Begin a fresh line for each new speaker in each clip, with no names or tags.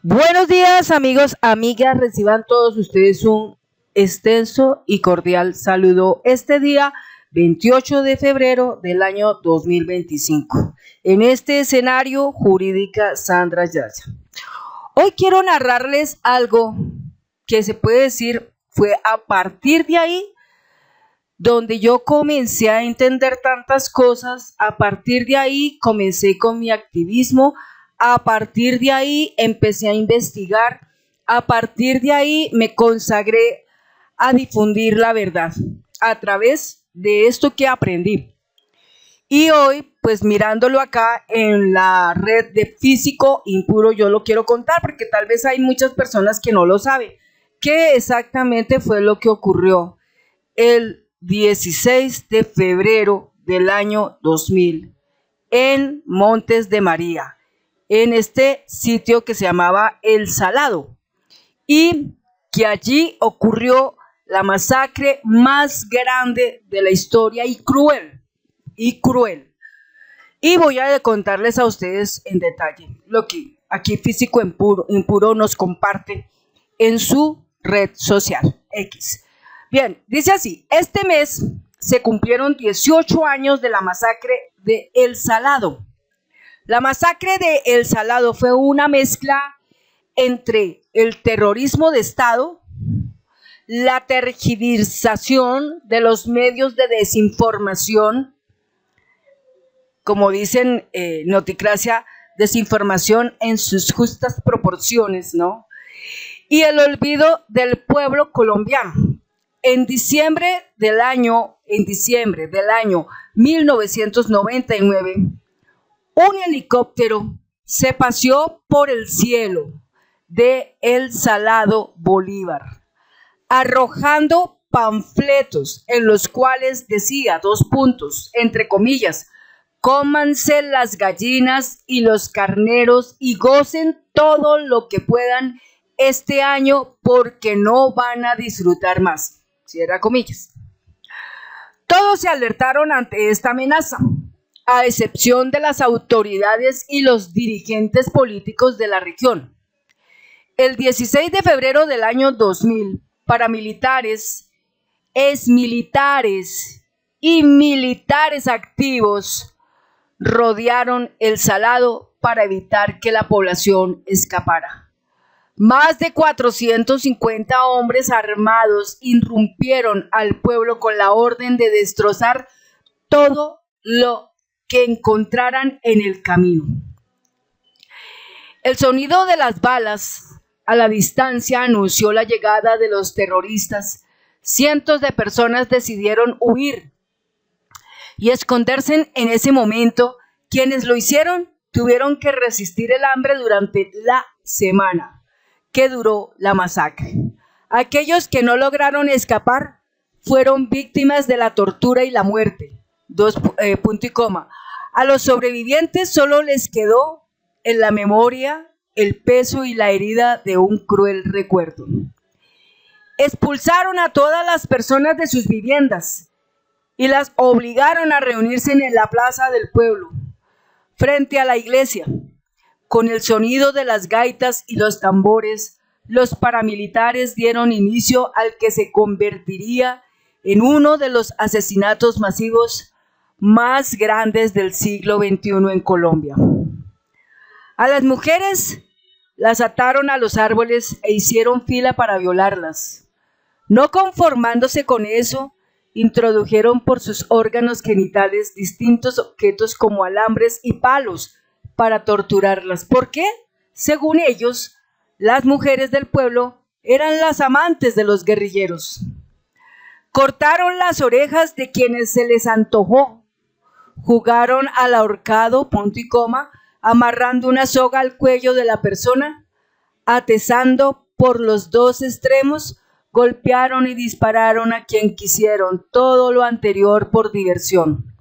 Buenos días, amigos, amigas. Reciban todos ustedes un extenso y cordial saludo este día 28 de febrero del año 2025. En este escenario, Jurídica Sandra Yaya. Hoy quiero narrarles algo que se puede decir fue a partir de ahí donde yo comencé a entender tantas cosas. A partir de ahí comencé con mi activismo. A partir de ahí empecé a investigar. A partir de ahí me consagré a difundir la verdad a través de esto que aprendí. Y hoy, pues mirándolo acá en la red de Físico Impuro, yo lo quiero contar porque tal vez hay muchas personas que no lo saben. ¿Qué exactamente fue lo que ocurrió el 16 de febrero del año 2000 en Montes de María, en este sitio que se llamaba El Salado, y que allí ocurrió la masacre más grande de la historia y cruel, y cruel. Y voy a contarles a ustedes en detalle lo que aquí Físico Impuro nos comparte en su red social X. Bien, dice así: este mes se cumplieron 18 años de la masacre de El Salado. La masacre de El Salado fue una mezcla entre el terrorismo de Estado, la tergiversación de los medios de desinformación, como dicen Noticracia, desinformación en sus justas proporciones, ¿no? Y el olvido del pueblo colombiano. En diciembre del año 1999, un helicóptero se paseó por el cielo de El Salado, Bolívar, arrojando panfletos en los cuales decía, dos puntos, entre comillas: cómanse las gallinas y los carneros y gocen todo lo que puedan este año porque no van a disfrutar más. Cierra comillas. Todos se alertaron ante esta amenaza, a excepción de las autoridades y los dirigentes políticos de la región. El 16 de febrero del año 2000, paramilitares, exmilitares y militares activos rodearon El Salado para evitar que la población escapara. Más de 450 hombres armados irrumpieron al pueblo con la orden de destrozar todo lo que encontraran en el camino. El sonido de las balas a la distancia anunció la llegada de los terroristas. Cientos de personas decidieron huir y esconderse en ese momento. Quienes lo hicieron tuvieron que resistir el hambre durante la semana que duró la masacre. Aquellos que no lograron escapar fueron víctimas de la tortura y la muerte. Punto y coma. A los sobrevivientes solo les quedó en la memoria el peso y la herida de un cruel recuerdo. Expulsaron a todas las personas de sus viviendas y las obligaron a reunirse en la plaza del pueblo, frente a la iglesia. Con el sonido de las gaitas y los tambores, los paramilitares dieron inicio al que se convertiría en uno de los asesinatos masivos más grandes del siglo XXI en Colombia. A las mujeres las ataron a los árboles e hicieron fila para violarlas. No conformándose con eso, introdujeron por sus órganos genitales distintos objetos como alambres y palos para torturarlas. ¿Por qué? Según ellos, las mujeres del pueblo eran las amantes de los guerrilleros. Cortaron las orejas de quienes se les antojó. Jugaron al ahorcado, punto y coma, amarrando una soga al cuello de la persona, atezando por los dos extremos, golpearon y dispararon a quien quisieron, todo lo anterior por diversión.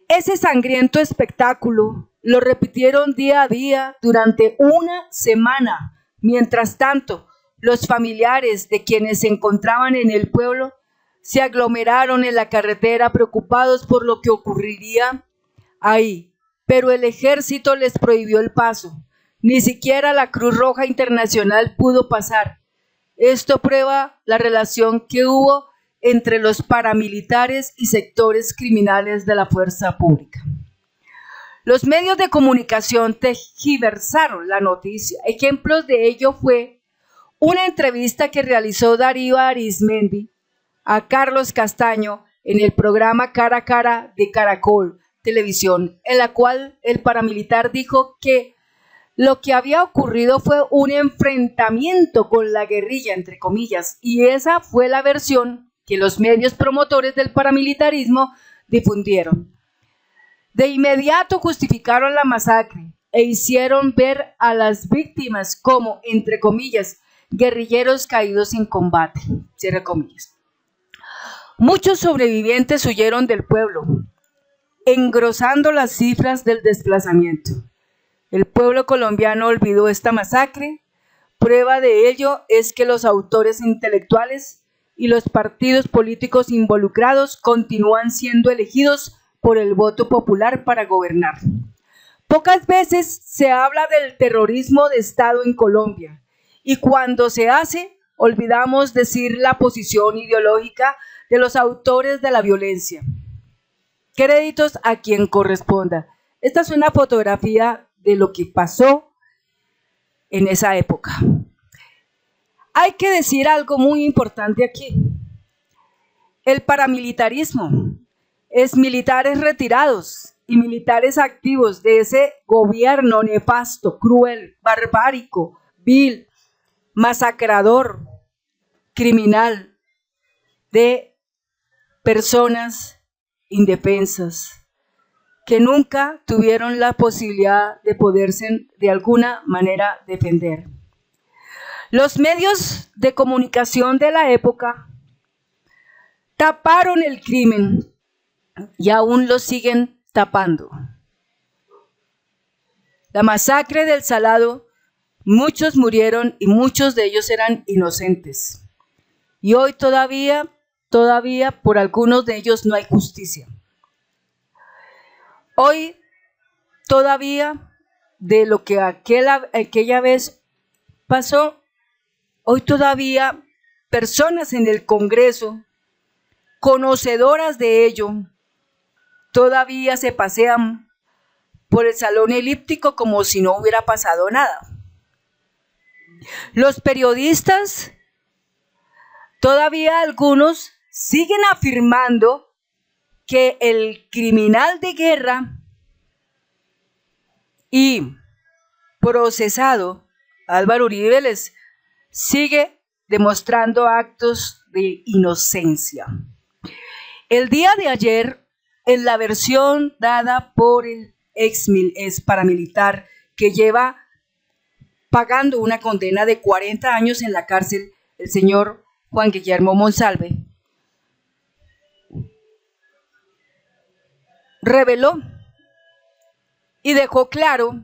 Ese sangriento espectáculo lo repitieron día a día durante una semana. Mientras tanto, los familiares de quienes se encontraban en el pueblo se aglomeraron en la carretera preocupados por lo que ocurriría ahí, pero el ejército les prohibió el paso. Ni siquiera la Cruz Roja Internacional pudo pasar. Esto prueba la relación que hubo entre los paramilitares y sectores criminales de la fuerza pública. Los medios de comunicación tergiversaron la noticia. Ejemplos de ello fue una entrevista que realizó Darío Arizmendi a Carlos Castaño en el programa Cara a Cara de Caracol Televisión, en la cual el paramilitar dijo que lo que había ocurrido fue un enfrentamiento con la guerrilla, entre comillas, y esa fue la versión que los medios promotores del paramilitarismo difundieron. De inmediato justificaron la masacre e hicieron ver a las víctimas como, entre comillas, guerrilleros caídos en combate, cierre comillas. Muchos sobrevivientes huyeron del pueblo, engrosando las cifras del desplazamiento. El pueblo colombiano olvidó esta masacre. Prueba de ello es que los autores intelectuales y los partidos políticos involucrados continúan siendo elegidos por el voto popular para gobernar. Pocas veces se habla del terrorismo de Estado en Colombia, y cuando se hace, olvidamos decir la posición ideológica de los autores de la violencia. Créditos a quien corresponda. Esta es una fotografía de lo que pasó en esa época. Hay que decir algo muy importante aquí. El paramilitarismo es militares retirados y militares activos de ese gobierno nefasto, cruel, barbárico, vil, masacrador, criminal de personas indefensas que nunca tuvieron la posibilidad de poderse de alguna manera defender. Los medios de comunicación de la época taparon el crimen y aún lo siguen tapando. La masacre del Salado, muchos murieron y muchos de ellos eran inocentes. Y hoy todavía por algunos de ellos no hay justicia. Hoy todavía de lo que aquella vez pasó, hoy todavía personas en el Congreso, conocedoras de ello, todavía se pasean por el salón elíptico como si no hubiera pasado nada. Los periodistas, todavía algunos siguen afirmando que el criminal de guerra y procesado Álvaro Uribe les sigue demostrando actos de inocencia. El día de ayer, en la versión dada por el ex paramilitar que lleva pagando una condena de 40 años en la cárcel, el señor Juan Guillermo Monsalve, reveló y dejó claro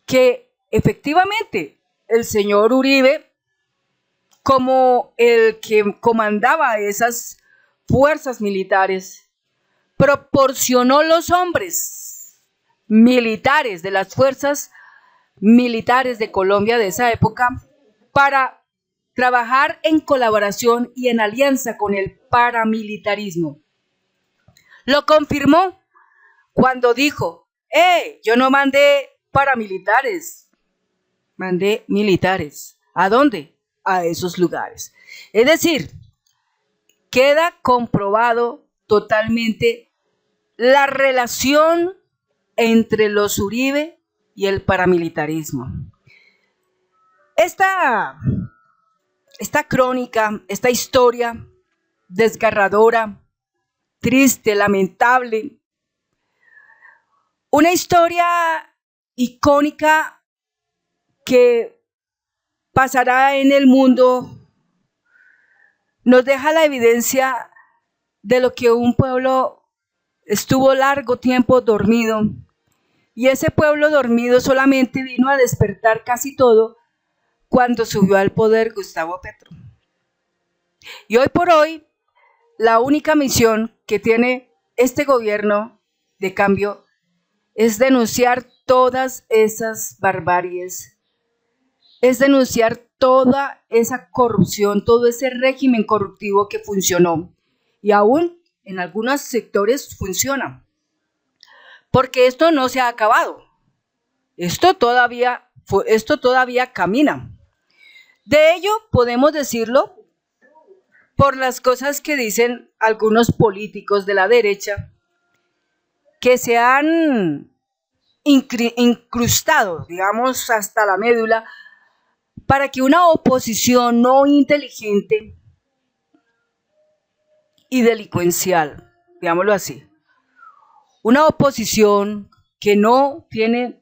que efectivamente el señor Uribe, como el que comandaba esas fuerzas militares, proporcionó los hombres militares de las fuerzas militares de Colombia de esa época para trabajar en colaboración y en alianza con el paramilitarismo. Lo confirmó cuando dijo, yo no mandé paramilitares, mandé militares. ¿A dónde? A esos lugares. Es decir, queda comprobado totalmente la relación entre los Uribe y el paramilitarismo. Esta crónica, esta historia desgarradora, triste, lamentable, una historia icónica que pasará en el mundo, nos deja la evidencia de lo que un pueblo estuvo largo tiempo dormido, y ese pueblo dormido solamente vino a despertar casi todo cuando subió al poder Gustavo Petro. Y hoy por hoy, la única misión que tiene este gobierno de cambio es denunciar todas esas barbaries, es denunciar toda esa corrupción, todo ese régimen corruptivo que funcionó y aún en algunos sectores funciona, porque esto no se ha acabado, esto todavía camina. De ello podemos decirlo por las cosas que dicen algunos políticos de la derecha que se han incrustado, digamos, hasta la médula, para que una oposición no inteligente y delincuencial, digámoslo así, una oposición que no tiene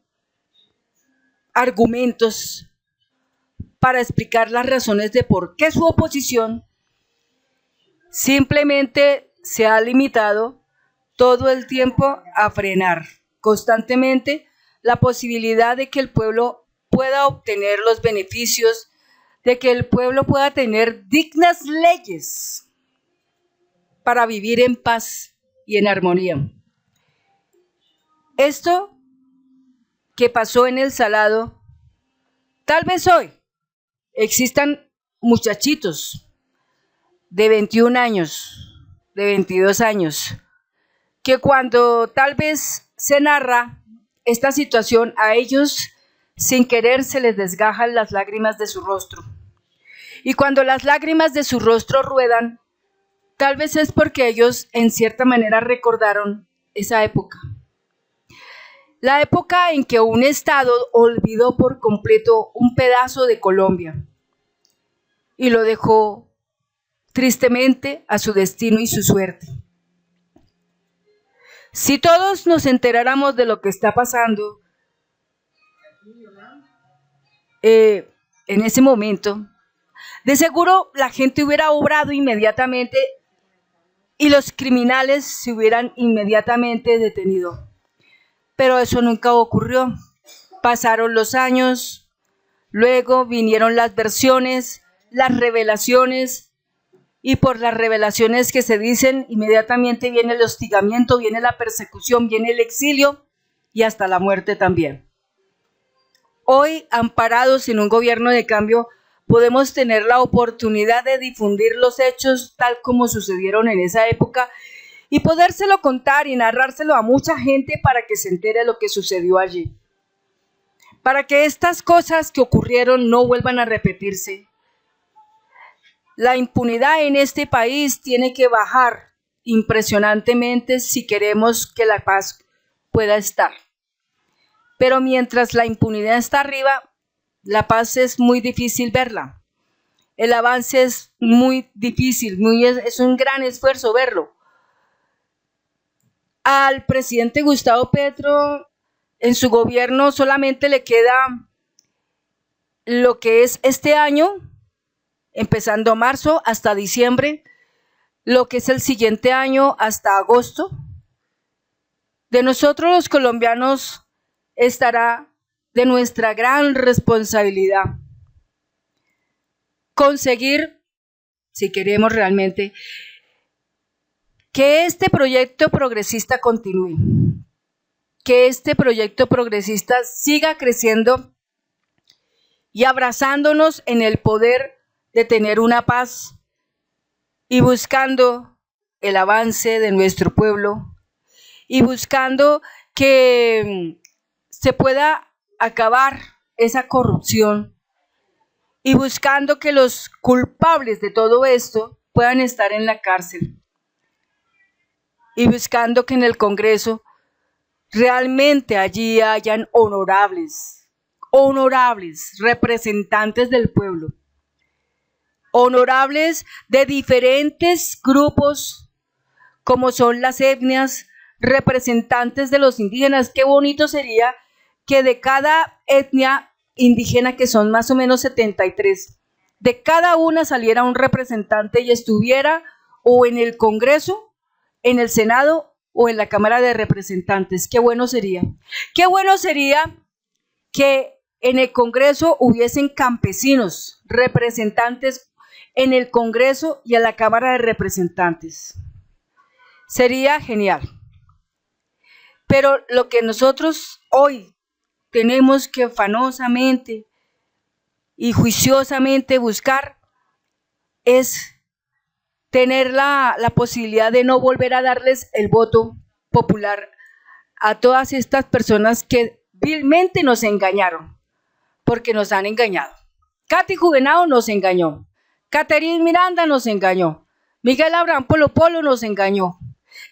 argumentos para explicar las razones de por qué su oposición, simplemente se ha limitado todo el tiempo a frenar constantemente la posibilidad de que el pueblo pueda obtener los beneficios, de que el pueblo pueda tener dignas leyes para vivir en paz y en armonía. Esto que pasó en El Salado, tal vez hoy existan muchachitos de 21 años, de 22 años, que cuando tal vez se narra esta situación a ellos, sin querer se les desgajan las lágrimas de su rostro. Y cuando las lágrimas de su rostro ruedan, tal vez es porque ellos en cierta manera recordaron esa época. La época en que un Estado olvidó por completo un pedazo de Colombia y lo dejó tristemente a su destino y su suerte. Si todos nos enteráramos de lo que está pasando en ese momento, de seguro la gente hubiera obrado inmediatamente y los criminales se hubieran inmediatamente detenido. Pero eso nunca ocurrió. Pasaron los años, luego vinieron las versiones, las revelaciones, y por las revelaciones que se dicen, inmediatamente viene el hostigamiento, viene la persecución, viene el exilio y hasta la muerte también. Hoy, amparados en un gobierno de cambio, podemos tener la oportunidad de difundir los hechos tal como sucedieron en esa época y podérselo contar y narrárselo a mucha gente para que se entere lo que sucedió allí. Para que estas cosas que ocurrieron no vuelvan a repetirse. La impunidad en este país tiene que bajar impresionantemente si queremos que la paz pueda estar. Pero mientras la impunidad está arriba, la paz es muy difícil verla. El avance es muy difícil, es un gran esfuerzo verlo. Al presidente Gustavo Petro, en su gobierno solamente le queda lo que es este año, empezando marzo hasta diciembre, lo que es el siguiente año hasta agosto. De nosotros los colombianos estará de nuestra gran responsabilidad conseguir, si queremos realmente, que este proyecto progresista continúe, que este proyecto progresista siga creciendo y abrazándonos en el poder de tener una paz y buscando el avance de nuestro pueblo y buscando que se pueda acabar esa corrupción y buscando que los culpables de todo esto puedan estar en la cárcel y buscando que en el Congreso realmente allí hayan honorables representantes del pueblo, honorables de diferentes grupos como son las etnias, representantes de los indígenas. Qué bonito sería que de cada etnia indígena, que son más o menos 73, de cada una saliera un representante y estuviera o en el Congreso, en el Senado o en la Cámara de Representantes. Qué bueno sería. Qué bueno sería que en el Congreso hubiesen campesinos, representantes en el Congreso y en la Cámara de Representantes. Sería genial. Pero lo que nosotros hoy tenemos que afanosamente y juiciosamente buscar es tener la posibilidad de no volver a darles el voto popular a todas estas personas que vilmente nos engañaron, porque nos han engañado. Katy Juvenao nos engañó, Catherine Miranda nos engañó, Miguel Abraham Polo Polo nos engañó,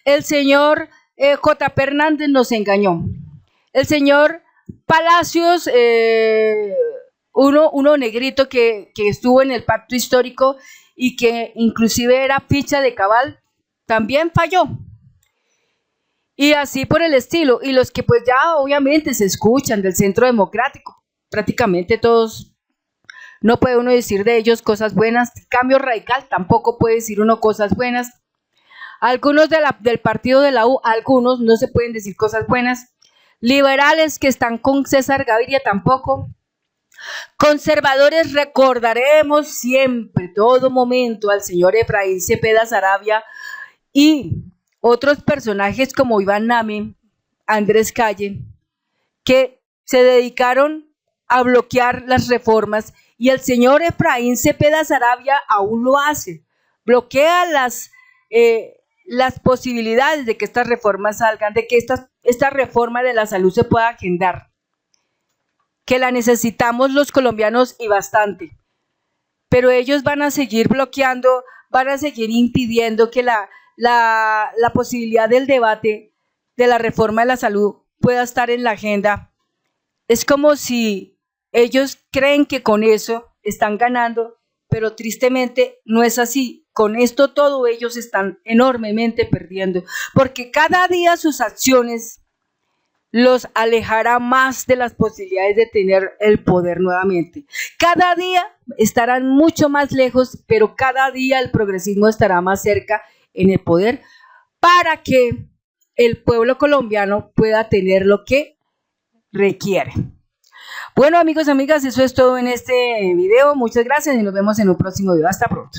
el señor J. Hernández nos engañó, el señor Palacios, uno negrito que estuvo en el pacto histórico y que inclusive era ficha de cabal, también falló. Y así por el estilo. Y los que pues ya obviamente se escuchan del Centro Democrático, prácticamente todos, no puede uno decir de ellos cosas buenas. Cambio Radical tampoco puede decir uno cosas buenas. Algunos del partido de la U, algunos no se pueden decir cosas buenas. Liberales que están con César Gaviria tampoco. Conservadores recordaremos siempre, todo momento, al señor Efraín Cepeda Saravia y otros personajes como Iván Name, Andrés Calle, que se dedicaron a bloquear las reformas, y el señor Efraín Cepeda Saravia aún lo hace, bloquea las posibilidades de que estas reformas salgan, de que esta reforma de la salud se pueda agendar, que la necesitamos los colombianos y bastante, pero ellos van a seguir bloqueando, van a seguir impidiendo que la posibilidad del debate de la reforma de la salud pueda estar en la agenda. Es como si ellos creen que con eso están ganando, pero tristemente no es así. Con esto todo ellos están enormemente perdiendo, porque cada día sus acciones los alejará más de las posibilidades de tener el poder nuevamente. Cada día estarán mucho más lejos, pero cada día el progresismo estará más cerca en el poder para que el pueblo colombiano pueda tener lo que requiere. Bueno, amigos y amigas, eso es todo en este video. Muchas gracias y nos vemos en un próximo video. Hasta pronto.